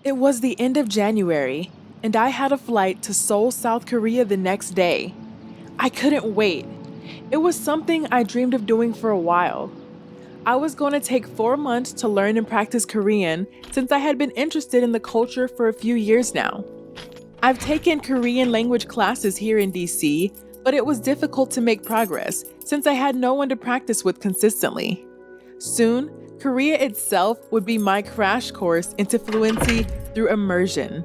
It was the end of January, and I had a flight to Seoul, South Korea the next day. I couldn't wait. It was something I dreamed of doing for a while. I was going to take 4 months to learn and practice Korean since I had been interested in the culture for a few years now. I've taken Korean language classes here in DC, but it was difficult to make progress since I had no one to practice with consistently. Soon, Korea itself would be my crash course into fluency through immersion.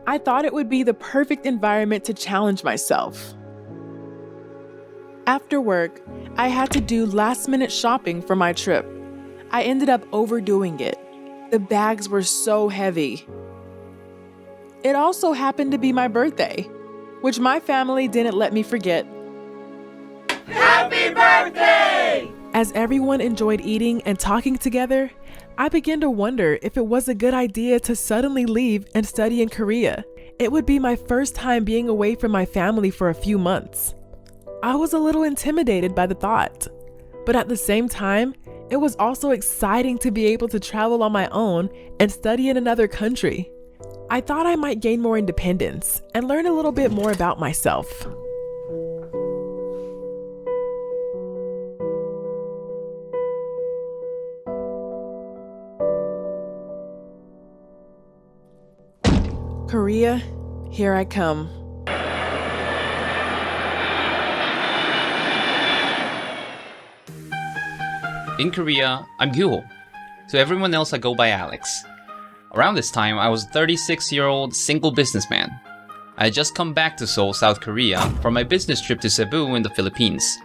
I thought it would be the perfect environment to challenge myself. After work, I had to do last-minute shopping for my trip. I ended up overdoing it. The bags were so heavy. It also happened to be my birthday, which my family didn't let me forget. Happy birthday! As everyone enjoyed eating and talking together, I began to wonder if it was a good idea to suddenly leave and study in Korea. It would be my first time being away from my family for a few months. I was a little intimidated by the thought, but at the same time, it was also exciting to be able to travel on my own and study in another country. I thought I might gain more independence and learn a little bit more about myself. Korea, here I come. In Korea, I'm Gyuho. To everyone else, I go by Alex. Around this time, I was a 36-year-old single businessman. I had just come back to Seoul, South Korea for my business trip to Cebu in the Philippines.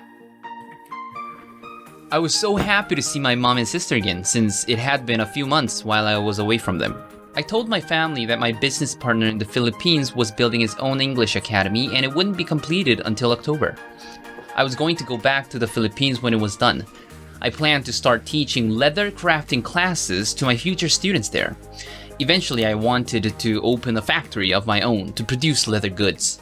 I was so happy to see my mom and sister again since it had been a few months while I was away from them. I told my family that my business partner in the Philippines was building his own English academy and it wouldn't be completed until October. I was going to go back to the Philippines when it was done. I planned to start teaching leather crafting classes to my future students there. Eventually, I wanted to open a factory of my own to produce leather goods.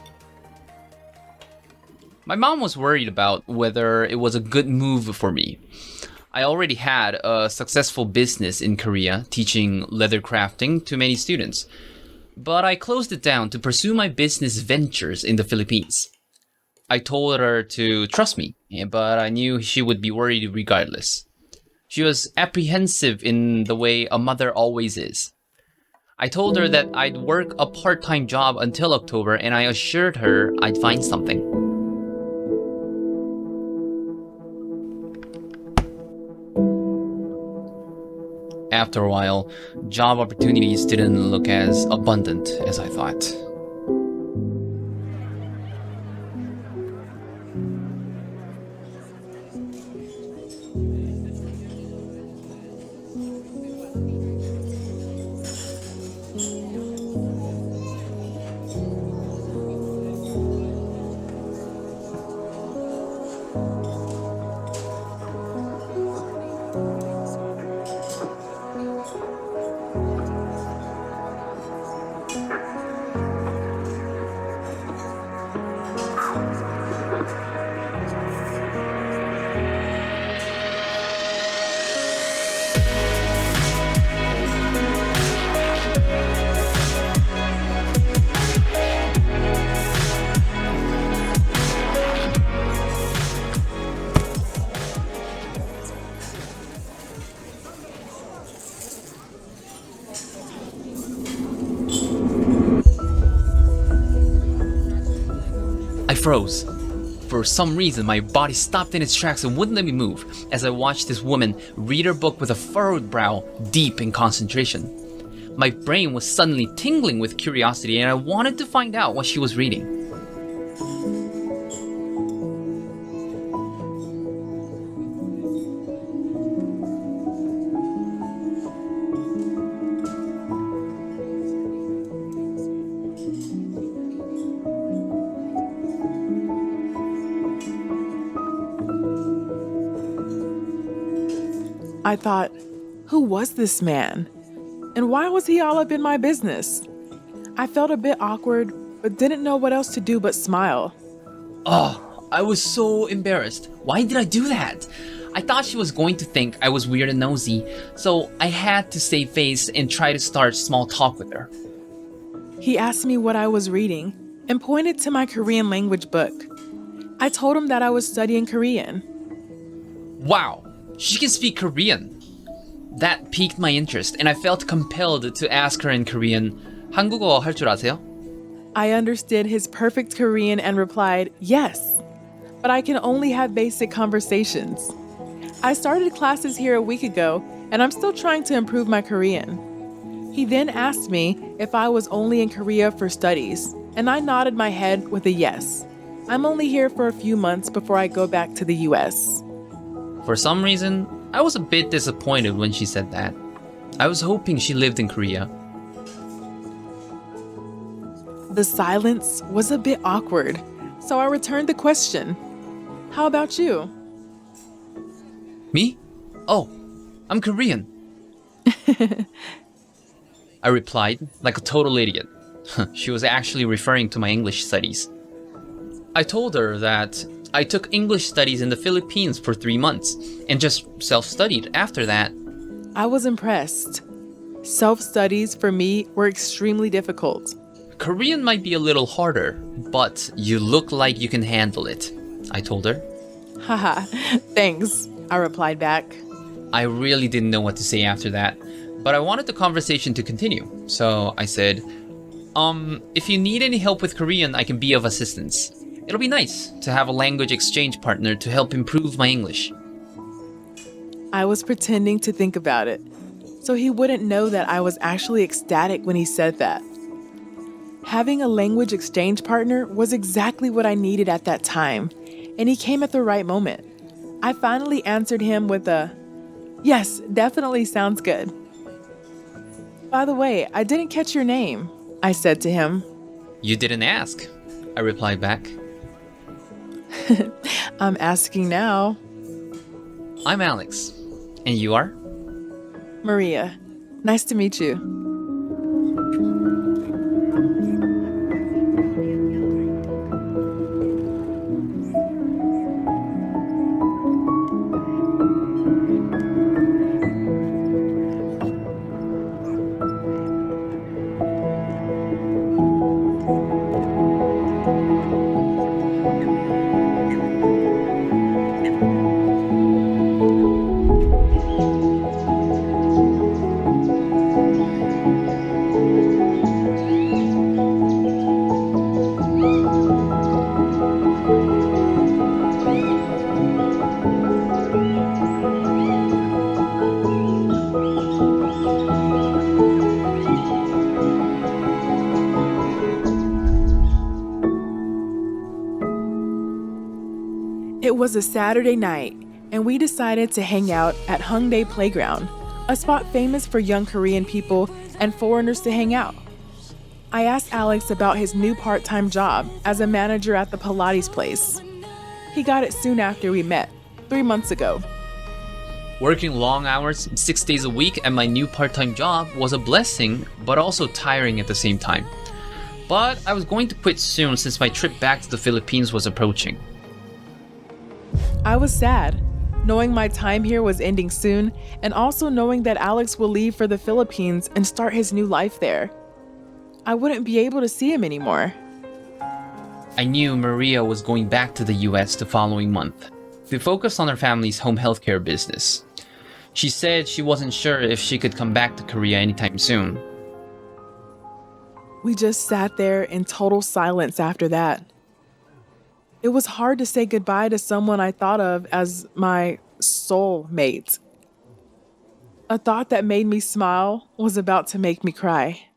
My mom was worried about whether it was a good move for me. I already had a successful business in Korea teaching leather crafting to many students, but I closed it down to pursue my business ventures in the Philippines. I told her to trust me, but I knew she would be worried regardless. She was apprehensive in the way a mother always is. I told her that I'd work a part-time job until October and I assured her I'd find something. After a while, job opportunities didn't look as abundant as I thought. I froze. For some reason, my body stopped in its tracks and wouldn't let me move as I watched this woman read her book with a furrowed brow, deep in concentration. My brain was suddenly tingling with curiosity and I wanted to find out what she was reading. I thought, who was this man? And why was he all up in my business? I felt a bit awkward, but didn't know what else to do but smile. Oh, I was so embarrassed. Why did I do that? I thought she was going to think I was weird and nosy, so I had to save face and try to start small talk with her. He asked me what I was reading and pointed to my Korean language book. I told him that I was studying Korean. Wow, she can speak Korean. That piqued my interest, and I felt compelled to ask her in Korean, 한국어 할 줄 아세요? I understood his perfect Korean and replied, yes, but I can only have basic conversations. I started classes here a week ago, and I'm still trying to improve my Korean. He then asked me if I was only in Korea for studies, and I nodded my head with a yes. I'm only here for a few months before I go back to the US. For some reason, I was a bit disappointed when she said that. I was hoping she lived in Korea. The silence was a bit awkward, so I returned the question. How about you? Me? Oh, I'm Korean. I replied like a total idiot. She was actually referring to my English studies. I told her that I took English studies in the Philippines for 3 months and just self-studied after that. I was impressed. Self-studies for me were extremely difficult. Korean might be a little harder, but you look like you can handle it, I told her. Haha, thanks, I replied back. I really didn't know what to say after that, but I wanted the conversation to continue, so I said, if you need any help with Korean, I can be of assistance. It'll be nice to have a language exchange partner to help improve my English. I was pretending to think about it, so he wouldn't know that I was actually ecstatic when he said that. Having a language exchange partner was exactly what I needed at that time, and he came at the right moment. I finally answered him with a, yes, definitely sounds good. By the way, I didn't catch your name, I said to him. You didn't ask, I replied back. I'm asking now. I'm Alex. And you are? Maria. Nice to meet you. It was a Saturday night, and we decided to hang out at Hongdae Playground, a spot famous for young Korean people and foreigners to hang out. I asked Alex about his new part-time job as a manager at the Pilates place. He got it soon after we met, 3 months ago. Working long hours, 6 days a week at my new part-time job was a blessing, but also tiring at the same time. But I was going to quit soon since my trip back to the Philippines was approaching. I was sad, knowing my time here was ending soon, and also knowing that Alex will leave for the Philippines and start his new life there. I wouldn't be able to see him anymore. I knew Maria was going back to the US the following month to focus on her family's home healthcare business. She said she wasn't sure if she could come back to Korea anytime soon. We just sat there in total silence after that. It was hard to say goodbye to someone I thought of as my soulmate. A thought that made me smile was about to make me cry.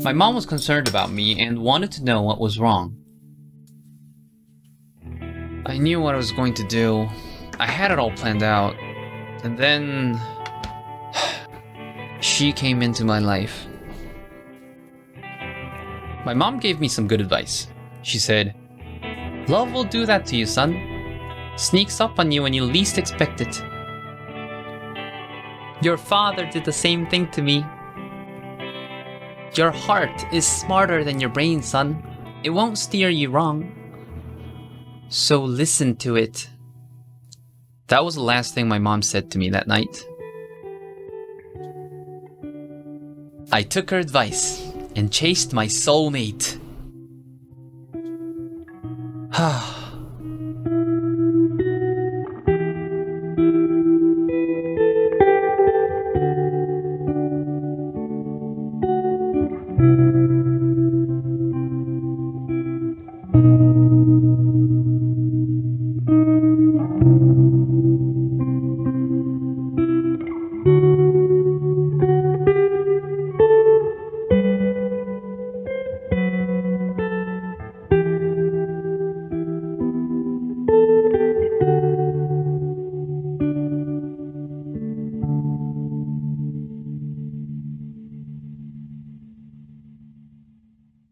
My mom was concerned about me and wanted to know what was wrong. I knew what I was going to do. I had it all planned out. And then she came into my life. My mom gave me some good advice. She said, "Love will do that to you, son. Sneaks up on you when you least expect it. Your father did the same thing to me. Your heart is smarter than your brain, son. It won't steer you wrong. So listen to it." That was the last thing my mom said to me that night. I took her advice and chased my soulmate.